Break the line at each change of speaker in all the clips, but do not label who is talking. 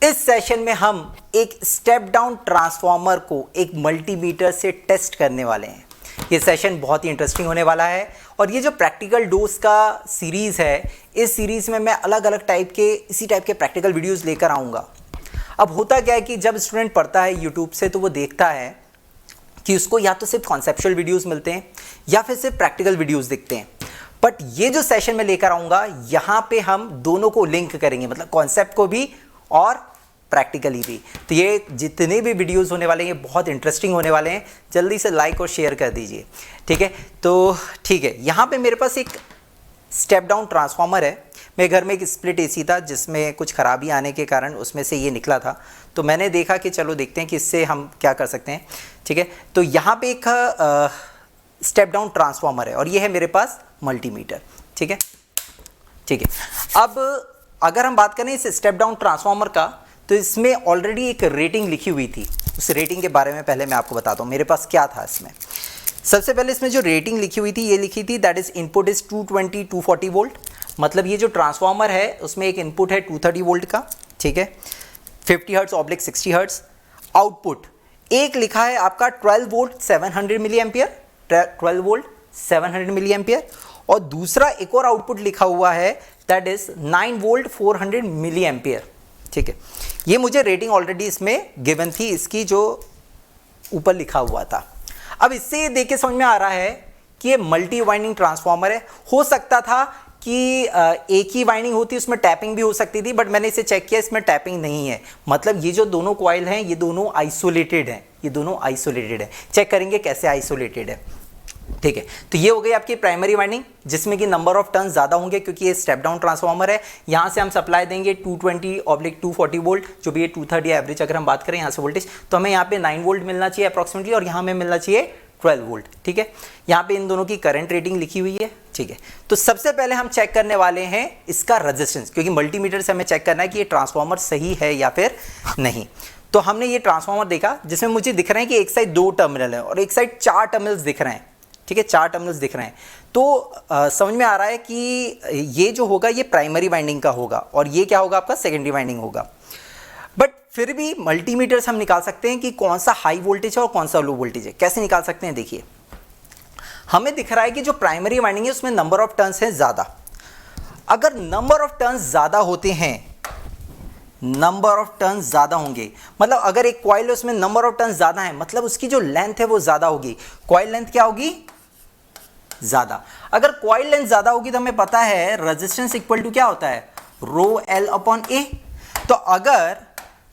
इस सेशन में हम एक स्टेप डाउन ट्रांसफॉर्मर को एक मल्टीमीटर से टेस्ट करने वाले हैं। ये सेशन बहुत ही इंटरेस्टिंग होने वाला है और ये जो प्रैक्टिकल डोज का सीरीज़ है, इस सीरीज़ में मैं अलग अलग टाइप के इसी टाइप के प्रैक्टिकल वीडियोस लेकर आऊँगा। अब होता क्या है कि जब स्टूडेंट पढ़ता है यूट्यूब से तो वो देखता है कि उसको या तो सिर्फ कॉन्सेप्चुअल वीडियोस मिलते हैं या फिर सिर्फ प्रैक्टिकल वीडियोस दिखते हैं। बट ये जो सेशन में लेकर आऊँगा, यहाँ पे हम दोनों को लिंक करेंगे, मतलब कॉन्सेप्ट को भी और प्रैक्टिकली भी। तो ये जितने भी वीडियोस होने वाले हैं ये बहुत इंटरेस्टिंग होने वाले हैं। जल्दी से लाइक और शेयर कर दीजिए, ठीक है। तो ठीक है, यहाँ पे मेरे पास एक स्टेप डाउन ट्रांसफार्मर है। मेरे घर में एक स्प्लिट एसी था जिसमें कुछ खराबी आने के कारण उसमें से ये निकला था, तो मैंने देखा कि चलो देखते हैं कि इससे हम क्या कर सकते हैं, ठीक है। तो यहाँ पे एक स्टेप डाउन ट्रांसफार्मर है और ये है मेरे पास मल्टीमीटर, ठीक है, ठीक है। अब अगर हम बात करें इस स्टेप डाउन ट्रांसफार्मर का, तो इसमें ऑलरेडी एक रेटिंग लिखी हुई थी। उस रेटिंग के बारे में पहले मैं आपको बताता हूँ मेरे पास क्या था इसमें। सबसे पहले इसमें जो रेटिंग लिखी हुई थी, ये लिखी थी that is input is 220 240 volt. मतलब ये जो ट्रांसफार्मर है उसमें एक इनपुट है 230 वोल्ट का, ठीक है, 50 हर्ट्ज/ 60 हर्ट्ज। आउटपुट एक लिखा है आपका 12 volt 700 milli ampere, 12 volt 700 milli ampere. और दूसरा एक और आउटपुट लिखा हुआ है that is 9 volt 400 milli ampere, ठीक है। ये मुझे रेटिंग ऑलरेडी इसमें गिवन थी, इसकी जो ऊपर लिखा हुआ था। अब इससे ये देख के समझ में आ रहा है कि ये मल्टी वाइंडिंग ट्रांसफार्मर है। हो सकता था कि एक ही वाइंडिंग होती, उसमें टैपिंग भी हो सकती थी, बट मैंने इसे चेक किया, इसमें टैपिंग नहीं है। मतलब ये जो दोनों कॉइल हैं ये दोनों आइसोलेटेड हैं, ये दोनों आइसोलेटेड है। चेक करेंगे कैसे आइसोलेटेड है, ठीक है। तो ये हो गई आपकी प्राइमरी वाइंडिंग जिसमें कि नंबर ऑफ टर्न्स ज़्यादा होंगे क्योंकि ये स्टेप डाउन ट्रांसफार्मर है। यहाँ से हम सप्लाई देंगे 220/240 वोल्ट, जो भी ये 230 एवरेज अगर हम बात करें यहाँ से वोल्टेज, तो हमें यहाँ पे 9 वोल्ट मिलना चाहिए अप्रॉक्सीमेटली और यहाँ में मिलना चाहिए 12 वोल्ट, ठीक है। यहाँ पे इन दोनों की करंट रेटिंग लिखी हुई है, ठीक है। तो सबसे पहले हम चेक करने वाले हैं इसका रेजिस्टेंस, क्योंकि मल्टीमीटर से हमें चेक करना है कि ये ट्रांसफार्मर सही है या फिर नहीं। तो हमने ये ट्रांसफार्मर देखा जिसमें मुझे दिख रहा है कि एक साइड 2 टर्मिनल है और एक साइड 4 टर्मिनल्स दिख रहे हैं, ठीक है, 4 टर्मिनल्स दिख रहे हैं। तो समझ में आ रहा है कि ये जो होगा ये प्राइमरी वाइंडिंग का होगा और ये क्या होगा आपका सेकेंडरी वाइंडिंग होगा। बट फिर भी मल्टीमीटर से हम निकाल सकते हैं कि कौन सा हाई वोल्टेज है और कौन सा लो वोल्टेज है। कैसे निकाल सकते हैं, देखिए हमें दिख रहा है कि जो प्राइमरी वाइंडिंग है उसमें नंबर ऑफ टर्न्स है ज़्यादा। अगर नंबर ऑफ टर्न्स ज़्यादा होते हैं, नंबर ऑफ टर्न्स ज़्यादा होंगे, मतलब अगर एक कॉइल है उसमें नंबर ऑफ टर्न्स ज़्यादा है, मतलब उसकी जो लेंथ है वो ज़्यादा होगी। कॉइल लेंथ क्या होगी, ज़्यादा। अगर कॉइल लेंथ ज़्यादा होगी तो हमें पता है रेजिस्टेंस इक्वल टू क्या होता है, ρL/A। तो अगर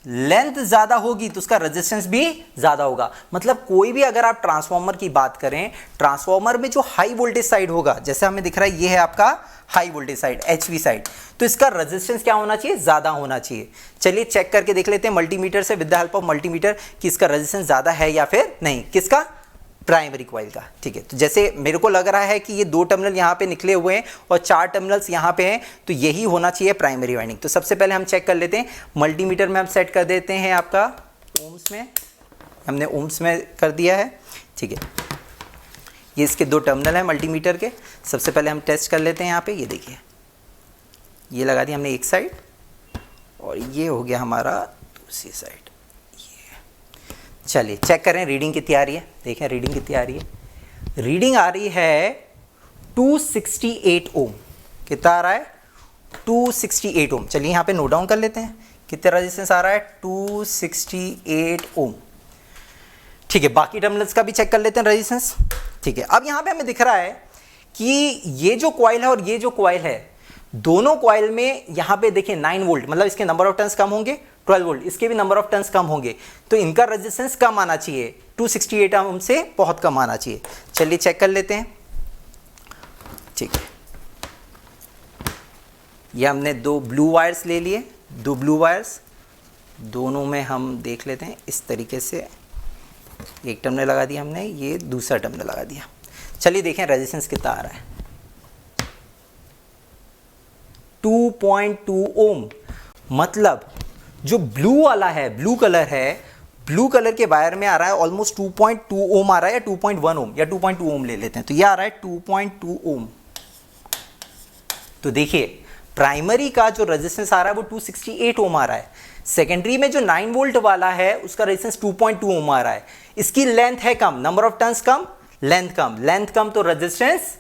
लेंथ ज़्यादा होगी तो उसका रेजिस्टेंस भी ज़्यादा होगा। मतलब कोई भी अगर आप ट्रांसफार्मर की बात करें, ट्रांसफार्मर में जो हाई वोल्टेज साइड होगा, जैसे हमें दिख रहा है ये है आपका high voltage side HV side, तो इसका रेजिस्टेंस क्या होना चाहिए, ज़्यादा होना चाहिए। चलिए चेक करके देख लेते हैं मल्टीमीटर से, with the help of multimeter, कि इसका रेजिस्टेंस ज़्यादा है या फिर नहीं। किसका, प्राइमरी कॉइल का, ठीक है। तो जैसे मेरे को लग रहा है कि ये 2 टर्मिनल यहाँ पे निकले हुए हैं और 4 टर्मिनल्स यहाँ पे हैं, तो यही होना चाहिए प्राइमरी वाइंडिंग। तो सबसे पहले हम चेक कर लेते हैं, मल्टीमीटर में हम सेट कर देते हैं आपका ओम्स में, हमने ओम्स में कर दिया है, ठीक है। ये इसके 2 टर्मिनल हैं मल्टीमीटर के। सबसे पहले हम टेस्ट कर लेते हैं यहाँ पे, ये देखिए ये लगा दिया हमने एक साइड और ये हो गया हमारा दूसरी साइड। चलिए चेक करें रीडिंग कितनी आ रही है, देखें रीडिंग कितनी आ रही है। रीडिंग आ रही है 268 ओम। कितना आ रहा है, 268 ओम। चलिए यहाँ पे नोट डाउन कर लेते हैं कितने रेजिस्टेंस आ रहा है, 268 ओम, ठीक है। बाकी टर्मिनल्स का भी चेक कर लेते हैं रेजिस्टेंस, ठीक है। अब यहाँ पे हमें दिख रहा है कि ये जो कॉइल है और ये जो कॉइल है, दोनों कॉइल में यहाँ पे देखिए 9 वोल्ट, मतलब इसके नंबर ऑफ टर्न्स कम होंगे, 12 वोल्ट इसके भी नंबर ऑफ टर्न्स कम होंगे, तो इनका रेजिस्टेंस कम आना चाहिए, 268 ओम से बहुत कम आना चाहिए। चलिए चेक कर लेते हैं, ठीक है। ये हमने 2 ब्लू वायर्स ले लिए, 2 ब्लू वायर्स, दोनों में हम देख लेते हैं इस तरीके से। एक टर्मिनल लगा दिया हमने, ये दूसरा टर्मिनल लगा दिया। चलिए देखें रेजिस्टेंस कितना आ रहा है, 2.2 ओम। मतलब जो ब्लू वाला है, ब्लू कलर है, ब्लू कलर के वायर में आ रहा है ऑलमोस्ट 2.2 ओम आ रहा है, या 2.1 ओम या 2.2 ओम ले लेते हैं, तो ये आ रहा है 2.2 ओम। तो देखिए प्राइमरी का जो रेजिस्टेंस आ रहा है वो 268 ओम आ रहा है, सेकेंडरी में जो 9 वोल्ट वाला है उसका रेजिस्टेंस 2.2 ओम आ रहा है, इसकी लेंथ है कम, नंबर ऑफ टर्न्स कम, लेंथ कम तो रेजिस्टेंस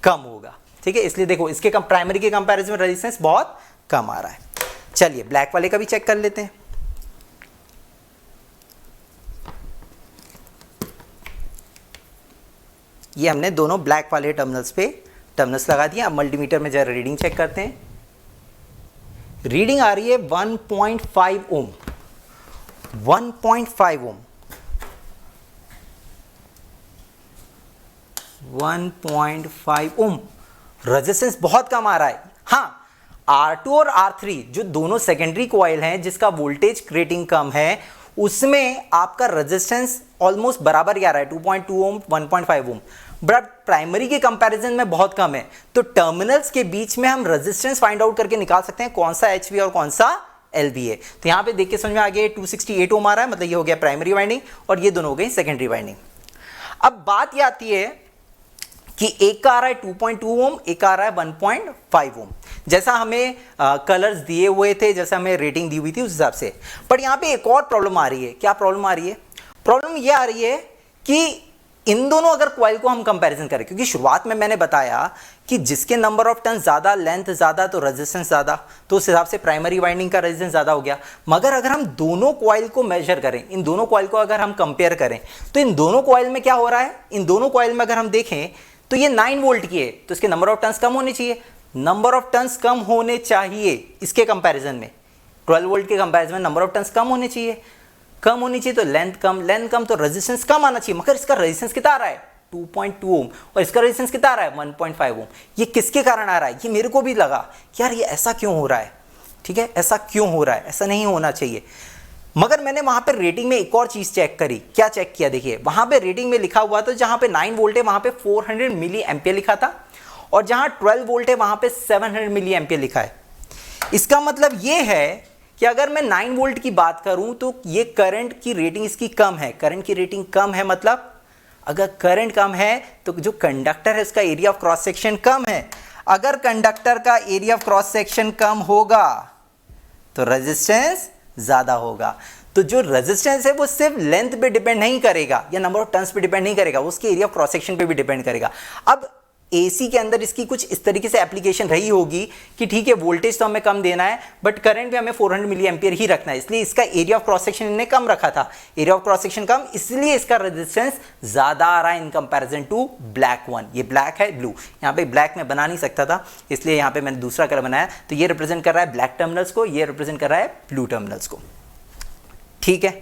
कम होगा। ठीक है, इसलिए देखो इसके प्राइमरी के कंपैरिजन में रेजिस्टेंस बहुत कम आ रहा है। चलिए ब्लैक वाले का भी चेक कर लेते हैं। ये हमने दोनों ब्लैक वाले टर्मिनल्स लगा दिए। अब मल्टीमीटर में जरा रीडिंग चेक करते हैं। रीडिंग आ रही है 1.5 ओम, 1.5 ओम, 1.5 ओम। रेजिस्टेंस बहुत कम आ रहा है। हाँ, R2 और R3 जो दोनों सेकेंडरी कॉइल हैं जिसका वोल्टेज रेटिंग कम है, उसमें आपका रेजिस्टेंस ऑलमोस्ट बराबर ही आ रहा है, 2.2 ओम 1.5 ओम, बट प्राइमरी के कंपैरिजन में बहुत कम है। तो टर्मिनल्स के बीच में हम रेजिस्टेंस फाइंड आउट करके निकाल सकते हैं कौन सा HV और कौन सा LV है। तो यहां पे देख के समझ में आ गया 268 ओम आ रहा है, मतलब ये हो गया प्राइमरी वाइंडिंग और ये दोनों हो गई सेकेंडरी वाइंडिंग। अब बात ये आती है कि एक का आ रहा है 2.2 ओम, एक का आ रहा है 1.5 ओम, जैसा हमें कलर्स दिए हुए थे, जैसा हमें रेटिंग दी हुई थी उस हिसाब से। बट यहाँ पे एक और प्रॉब्लम आ रही है। क्या प्रॉब्लम आ रही है? प्रॉब्लम ये आ रही है कि इन दोनों अगर कॉइल को हम कंपैरिजन करें, क्योंकि शुरुआत में मैंने बताया कि जिसके नंबर ऑफ टर्न ज़्यादा, लेंथ ज़्यादा तो रेजिस्टेंस ज़्यादा, तो उस हिसाब से प्राइमरी वाइंडिंग का रेजिस्टेंस ज़्यादा हो गया। मगर अगर हम दोनों कॉइल को मेजर करें, इन दोनों कॉइल को अगर हम कंपेयर करें, तो इन दोनों कॉइल में क्या हो रहा है? इन दोनों कॉइल में अगर हम देखें तो ये 9 वोल्ट की है, तो इसके नंबर ऑफ टर्न्स कम होने चाहिए। नंबर ऑफ टर्न्स कम होने चाहिए इसके कंपैरिजन में, 12 वोल्ट के कंपैरिजन में नंबर ऑफ टर्न्स कम होने चाहिए, कम होनी चाहिए। तो लेंथ कम तो रेजिस्टेंस कम आना चाहिए। मगर इसका रेजिस्टेंस कितना आ रहा है? 2.2 ओम, और इसका रेजिस्टेंस कितना आ रहा है? 1.5 ओम। ये किसके कारण आ रहा है? ये मेरे को भी लगा कि यार ये ऐसा क्यों हो रहा है। ठीक है, ऐसा क्यों हो रहा है, ऐसा नहीं होना चाहिए। मगर मैंने वहां पे रेटिंग में एक और चीज चेक करी। क्या चेक किया? देखिए वहां पे रेटिंग में लिखा हुआ था, जहां पे 9 वोल्ट है वहां पे 400 मिली एम्पियर लिखा था, और जहां 12 वोल्ट है वहां पे 700 मिली एम्पियर लिखा है। इसका मतलब ये है कि अगर मैं 9 वोल्ट की बात करूं तो ये करंट की रेटिंग इसकी कम है। करंट की रेटिंग कम है मतलब अगर करंट कम है तो जो कंडक्टर है उसका एरिया ऑफ क्रॉस सेक्शन कम है। अगर कंडक्टर का एरिया ऑफ क्रॉस सेक्शन कम होगा तो रेजिस्टेंस ज्यादा होगा। तो जो रेजिस्टेंस है वो सिर्फ लेंथ पे डिपेंड नहीं करेगा या नंबर ऑफ टर्न्स पे डिपेंड नहीं करेगा, उसके एरिया ऑफ क्रॉस सेक्शन पे भी डिपेंड करेगा। अब एसी के अंदर इसकी कुछ इस तरीके से एप्लीकेशन रही होगी कि ठीक है वोल्टेज तो हमें कम देना है बट करंट भी हमें 400 मिली एम्पियर ही रखना है, इसलिए इसका एरिया ऑफ क्रॉस सेक्शन इन्हें कम रखा था। एरिया ऑफ क्रॉस सेक्शन कम, इसलिए इसका रेजिस्टेंस ज्यादा आ रहा है in comparison to black one. ये ब्लैक है, ब्लू यहाँ पे ब्लैक में बना नहीं सकता था, इसलिए यहाँ पे मैंने दूसरा कलर बनाया। तो ये रिप्रेजेंट कर रहा है ब्लैक टर्मिनल्स को, ये रिप्रेजेंट कर रहा है ब्लू टर्मिनल्स को। ठीक है,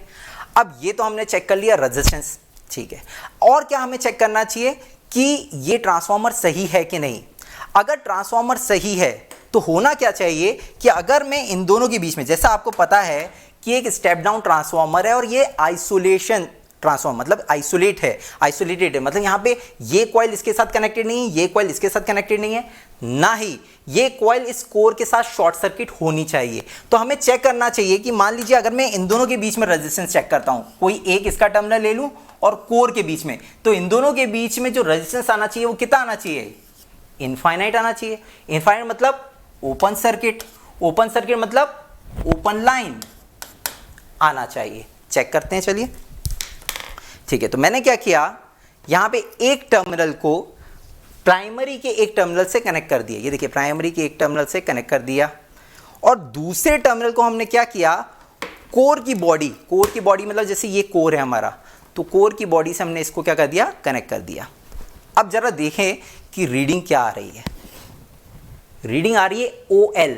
अब ये तो हमने चेक कर लिया रेजिस्टेंस। ठीक है, और क्या हमें चेक करना चाहिए कि ये ट्रांसफार्मर सही है कि नहीं। अगर ट्रांसफार्मर सही है तो होना क्या चाहिए कि अगर मैं इन दोनों के बीच में, जैसा आपको पता है कि एक स्टेप डाउन ट्रांसफार्मर है और ये आइसोलेशन ट्रांसफार्मर मतलब आइसोलेटेड है, मतलब यहाँ पे ये कॉइल इसके साथ कनेक्टेड नहीं है, ये कॉइल इसके साथ कनेक्टेड नहीं है, ना ही ये कॉइल इस कोर के साथ शॉर्ट सर्किट होनी चाहिए। तो हमें चेक करना चाहिए कि मान लीजिए अगर मैं इन दोनों के बीच में रेजिस्टेंस चेक करता हूं, कोई एक इसका टर्मिनल ले लूं और कोर के बीच में, तो इन दोनों के बीच में जो रेजिस्टेंस आना चाहिए वो कितना आना चाहिए? इनफाइनाइट आना चाहिए। इनफाइनाइट मतलब ओपन सर्किट, ओपन सर्किट मतलब ओपन लाइन आना चाहिए। चेक करते हैं, चलिए। ठीक है, तो मैंने क्या किया, यहां पे एक टर्मिनल को प्राइमरी के एक टर्मिनल से कनेक्ट कर दिया। ये देखिए प्राइमरी के एक टर्मिनल से कनेक्ट कर दिया, और दूसरे टर्मिनल को हमने क्या किया, कोर की बॉडी मतलब जैसे ये कोर है हमारा, तो कोर की बॉडी से हमने इसको क्या कर दिया, कनेक्ट कर दिया। अब जरा देखें कि रीडिंग क्या आ रही है। रीडिंग आ रही है OL।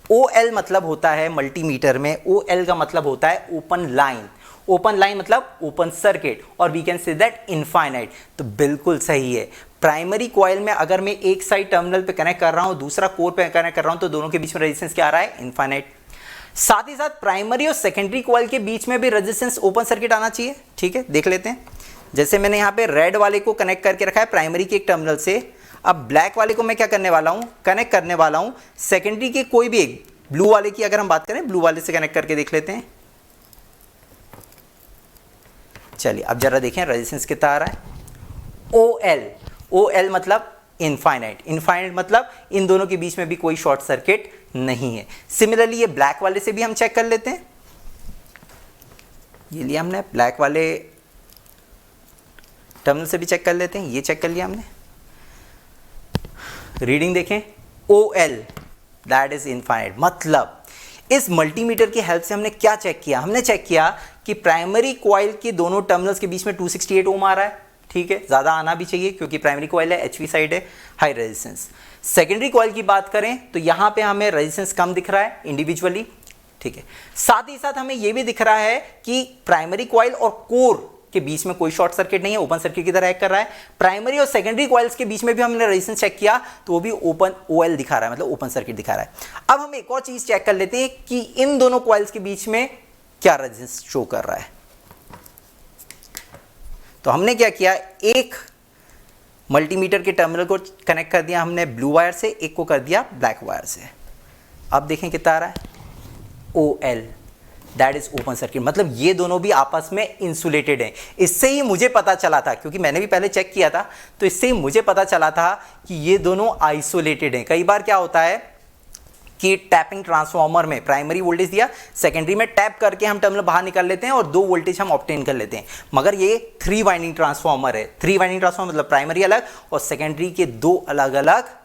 OL मतलब होता है मल्टीमीटर में, OL का मतलब होता है ओपन लाइन। ओपन लाइन मतलब ओपन सर्किट, और we can say that infinite. तो बिल्कुल सही है। प्राइमरी कॉइल में अगर मैं एक साइड टर्मिनल पे कनेक्ट कर रहा हूं, दूसरा कोर पे कनेक्ट कर रहा हूं, तो दोनों के बीच में रेजिस्टेंस क्या आ रहा है, इनफाइनाइट। साथ ही साथ प्राइमरी और सेकेंडरी कॉइल के बीच में भी रेजिस्टेंस ओपन सर्किट आना चाहिए। ठीक है, देख लेते हैं। जैसे मैंने यहाँ पे रेड वाले को कनेक्ट करके रखा है प्राइमरी के एक टर्मिनल से, अब ब्लैक वाले को मैं क्या करने वाला हूँ, कनेक्ट करने वाला हूँ सेकेंडरी के कोई भी एक, ब्लू वाले की अगर हम बात करें, ब्लू वाले से कनेक्ट करके देख लेते हैं। चलिए अब जरा देखें रेजिस्टेंस कितना आ रहा है। OL मतलब इनफाइनाइट। इनफाइनाइट मतलब इन दोनों के बीच में भी कोई शॉर्ट सर्किट नहीं है। सिमिलरली ये ब्लैक वाले से भी हम चेक कर लेते हैं। ये लिया हमने, ब्लैक वाले टर्मिनल से भी चेक कर लेते हैं। ये चेक कर लिया हमने, रीडिंग देखें OL दैट इज इनफाइनाइट। मतलब इस मल्टीमीटर की हेल्प से हमने क्या चेक किया, हमने चेक किया कि प्राइमरी कॉइल के दोनों टर्मिनल्स के बीच में 268 ओम आ रहा है, ठीक है, ज़्यादा आना भी चाहिए क्योंकि प्राइमरी कॉइल है, HV साइड है, हाई रेजिस्टेंस। सेकेंडरी कॉइल की बात करें तो यहाँ पे हमें रेजिस्टेंस कम दिख रहा है इंडिविजुअली, ठीक है। साथ ही साथ हमें ये भी दिख रहा है कि प्राइमरी कॉइल और कोर के बीच में कोई शॉर्ट सर्किट नहीं है, ओपन सर्किट की तरह एक्ट कर रहा है। प्राइमरी और सेकेंडरी कॉइल्स के बीच में भी हमने रेजिस्टेंस चेक किया तो वो भी ओपन OL दिखा रहा है, मतलब ओपन सर्किट दिखा रहा है। अब हम एक और चीज चेक कर लेते हैं कि इन दोनों कॉइल्स के बीच में क्या रेजिस्टेंस शो कर रहा है। तो हमने क्या किया, एक मल्टीमीटर के टर्मिनल को कनेक्ट कर दिया हमने ब्लू वायर से, एक को कर दिया ब्लैक वायर से। अब देखें कितना आ रहा है, OL that is open circuit. मतलब ये दोनों भी आपस में इंसुलेटेड हैं। इससे ही मुझे पता चला था, क्योंकि मैंने भी पहले चेक किया था, तो इससे ही मुझे पता चला था कि ये दोनों आइसोलेटेड हैं। कई बार क्या होता है कि टैपिंग ट्रांसफार्मर में प्राइमरी वोल्टेज दिया, सेकेंडरी में टैप करके हम टर्मिनल बाहर निकाल लेते हैं और 2 वोल्टेज हम ऑब्टेन कर लेते हैं। मगर ये 3 वाइंडिंग ट्रांसफार्मर है। 3 वाइंडिंग ट्रांसफार्मर मतलब प्राइमरी अलग और सेकेंडरी के 2 अलग अलग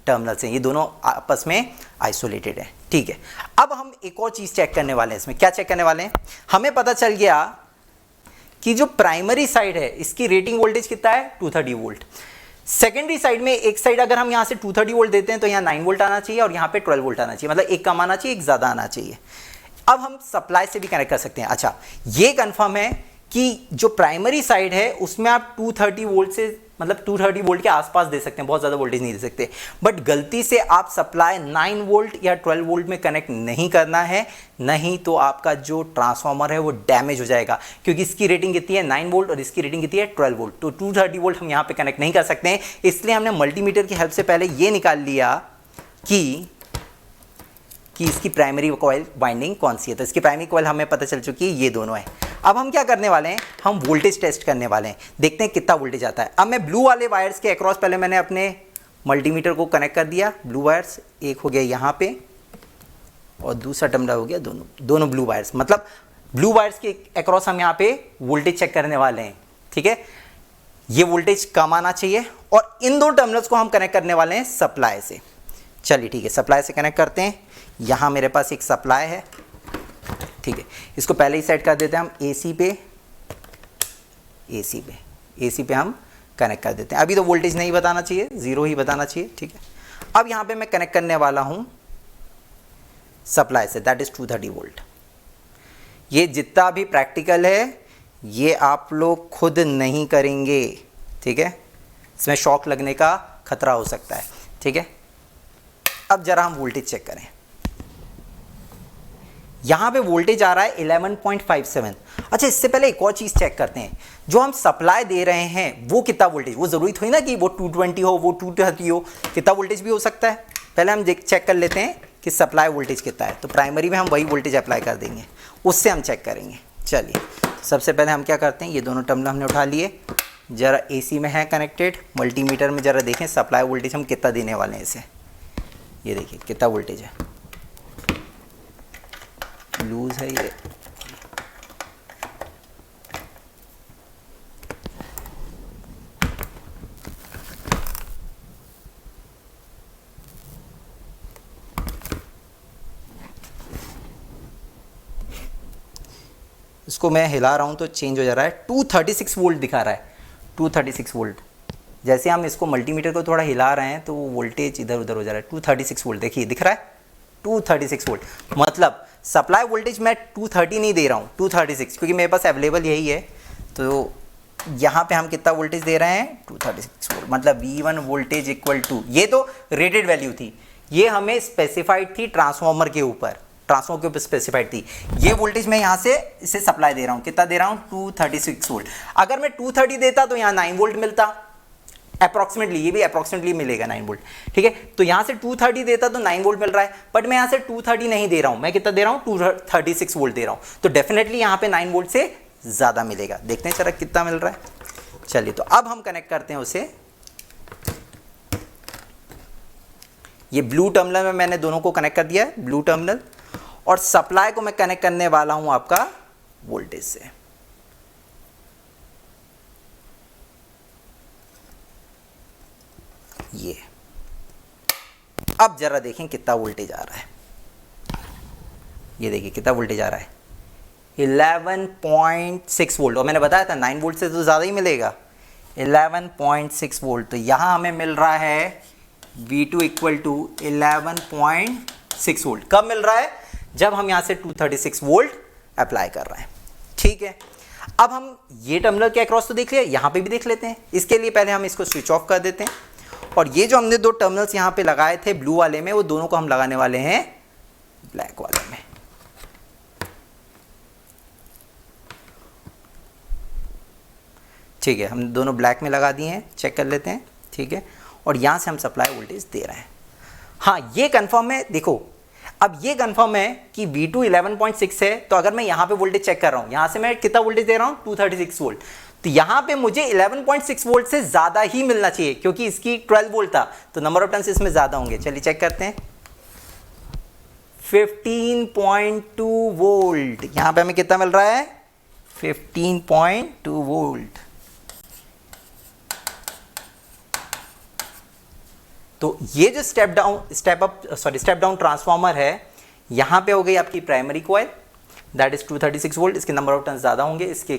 टर्मिनल्स हैं, ये दोनों आपस में आइसोलेटेड है, ठीक है। अब हम एक और चीज चेक करने वाले हैं। इसमें क्या चेक करने वाले हैं, हमें पता चल गया कि जो प्राइमरी साइड है इसकी रेटिंग वोल्टेज कितना है, 230 वोल्ट। सेकेंडरी साइड में एक साइड अगर हम यहां से 230 वोल्ट देते हैं तो यहां 9 वोल्ट आना चाहिए और यहां पे 12 वोल्ट आना चाहिए, मतलब एक कम आना चाहिए, एक ज्यादा आना चाहिए। अब हम सप्लाई से भी कनेक्ट कर सकते हैं। अच्छा, ये कंफर्म है कि जो प्राइमरी साइड है उसमें आप 230 वोल्ट से, मतलब 230 वोल्ट के आसपास दे सकते हैं, बहुत ज़्यादा वोल्टेज नहीं दे सकते। बट गलती से आप सप्लाई 9 वोल्ट या 12 वोल्ट में कनेक्ट नहीं करना है, नहीं तो आपका जो ट्रांसफार्मर है वो डैमेज हो जाएगा, क्योंकि इसकी रेटिंग कितनी है 9 वोल्ट और इसकी रेटिंग कितनी है 12 वोल्ट। तो 230 वोल्ट हम यहाँ पे कनेक्ट नहीं कर सकते हैं। इसलिए हमने मल्टीमीटर की हेल्प से पहले ये निकाल लिया कि इसकी प्राइमरी कॉइल वाइंडिंग कौन सी है। तो इसकी प्राइमरी कॉइल हमें पता चल चुकी है, ये दोनों है। अब हम क्या करने वाले हैं, हम वोल्टेज टेस्ट करने वाले हैं, देखते हैं कितना वोल्टेज आता है। अब मैं ब्लू वाले वायर्स के अक्रॉस पहले मैंने अपने मल्टीमीटर को कनेक्ट कर दिया। ब्लू वायर्स एक हो गया यहाँ पे और दूसरा टर्मिनल हो गया, दोनों ब्लू वायर्स। मतलब ब्लू वायर्स के अक्रॉस हम यहाँ पे वोल्टेज चेक करने वाले हैं, ठीक है। ये वोल्टेज कम आना चाहिए और इन 2 टर्मिनल्स को हम कनेक्ट करने वाले हैं सप्लाई से। चलिए ठीक है, सप्लाई से कनेक्ट करते हैं। यहाँ मेरे पास एक सप्लाई है, ठीक है। इसको पहले ही सेट कर देते हैं हम AC पे हम कनेक्ट कर देते हैं। अभी तो वोल्टेज नहीं बताना चाहिए, 0 ही बताना चाहिए, ठीक है। अब यहाँ पे मैं कनेक्ट करने वाला हूँ सप्लाई से, दैट इज 230 वोल्ट। ये जितना भी प्रैक्टिकल है ये आप लोग खुद नहीं करेंगे, ठीक है, इसमें शॉक लगने का खतरा हो सकता है, ठीक है। अब जरा हम वोल्टेज चेक करें। यहां पे वोल्टेज आ रहा है 11.57। अच्छा, इससे पहले एक और चीज चेक करते हैं, जो हम सप्लाई दे रहे हैं वो कितना वोल्टेज, वो जरूरी थोड़ी ना कि वो 220 हो, वो 230 हो, कितना वोल्टेज भी हो सकता है। पहले हम चेक कर लेते हैं कि सप्लाई वोल्टेज कितना है। तो प्राइमरी में हम वही वोल्टेज अप्लाई कर देंगे, उससे हम चेक करेंगे। चलिए, सबसे पहले हम क्या करते हैं, ये दोनों टर्मिनल हमने उठा लिए, जरा AC में है कनेक्टेड, मल्टीमीटर में जरा देखें सप्लाई वोल्टेज हम कितना देने वाले हैं इसे। ये देखिए कितना वोल्टेज है, लूज है ये। इसको मैं हिला रहा हूं तो चेंज हो जा रहा है, 236 वोल्ट दिखा रहा है, 236 वोल्ट। जैसे हम इसको मल्टीमीटर को थोड़ा हिला रहे हैं तो वो वोल्टेज इधर उधर हो जा रहा है। 236 वोल्ट देखिए दिख रहा है, 236 वोल्ट। मतलब सप्लाई वोल्टेज मैं 230 नहीं दे रहा हूँ, 236, क्योंकि मेरे पास अवेलेबल यही है। तो यहाँ पे हम कितना वोल्टेज दे रहे हैं, 236 वोल्ट। मतलब V1 वोल्टेज इक्वल टू, ये तो रेटेड वैल्यू थी, ये हमें स्पेसिफाइड थी ट्रांसफार्मर के ऊपर, ट्रांसफार्मर के ऊपर स्पेसिफाइड थी। ये वोल्टेज मैं यहाँ से इसे सप्लाई दे रहा हूँ, कितना दे रहा हूँ, 236 वोल्ट। अगर मैं 230 देता तो यहाँ 9 वोल्ट मिलता अप्रॉक्सीमेटली, ये भी अप्रॉक्सीमेटली मिलेगा 9 वोल्ट, ठीक है। तो यहाँ से 230 देता तो 9 वोल्ट मिल रहा है, बट मैं यहाँ से 230 नहीं दे रहा हूँ, मैं कितना दे रहा हूँ, 236 वोल्ट दे रहा हूँ। तो डेफिनेटली यहाँ पे 9 वोल्ट से ज़्यादा मिलेगा। देखते हैं जरा कितना मिल रहा है। चलिए, तो अब हम कनेक्ट करते हैं उसे ये ब्लू टर्मिनल में मैंने दोनों को कनेक्ट कर दिया है, ब्लू टर्मिनल, और सप्लाई को मैं कनेक्ट करने वाला हूं आपका वोल्टेज से। ये अब जरा देखें कितना वोल्टेज आ रहा है। ये देखिए कितना वोल्टेज आ रहा है, 11.6 वोल्ट, और मैंने बताया था 9 वोल्ट से तो ज़्यादा ही मिलेगा, 11.6 वोल्ट। तो यहाँ हमें मिल रहा है V2 इक्वल टू 11.6 वोल्ट। कब मिल रहा है? जब हम यहाँ से 236 वोल्ट अप्लाई कर रहे हैं। ठीक है, अब हम ये टर्मिनल के अक्रॉस तो देख लिया, यहाँ पे भी देख लेते हैं। इसके लिए पहले हम इसको स्विच ऑफ कर देते हैं, और ये जो हमने दो टर्मिनल्स यहाँ पे लगाए थे ब्लू वाले में, वो दोनों को हम लगाने वाले हैं ब्लैक वाले में। ठीक है, हम दोनों ब्लैक में लगा दिए हैं, चेक कर लेते हैं। ठीक है, और यहाँ से हम सप्लाई वोल्टेज दे रहे हैं। हाँ, ये कंफर्म है। देखो, अब ये कंफर्म है कि V2 11.6 है, तो अगर मैं यहाँ पे वोल्टेज चेक कर रहा हूँ, यहाँ से मैं कितना वोल्टेज दे रहा हूँ, 236 वोल्ट, तो यहाँ पे मुझे 11.6 वोल्ट से ज़्यादा ही मिलना चाहिए, क्योंकि इसकी 12 वोल्ट था, तो नंबर ऑफ टर्न्स इसमें ज़्यादा होंगे। चलिए चेक करते हैं, 15.2 वोल्ट, यहाँ पे हमें कितना मिल रहा है, 15.2 वोल्ट। तो ये जो स्टेप डाउन ट्रांसफार्मर है, यहाँ पे हो गई आपकी primary coil, that is 236 volt. इसके नंबर ऑफ टर्न ज़्यादा होंगे, इसके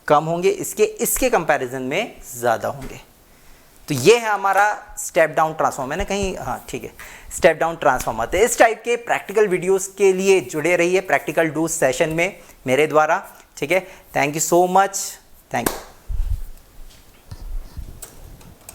कम होंगे, इसके कंपैरिजन में ज़्यादा होंगे। तो ये है हमारा स्टेप डाउन ट्रांसफार्मर। मैंने कहीं, हाँ ठीक है, स्टेप डाउन ट्रांसफार्मर। तो इस टाइप के प्रैक्टिकल वीडियोस के लिए जुड़े रहिए प्रैक्टिकल डोज सेशन में मेरे द्वारा। ठीक है, thank you so much, thank you.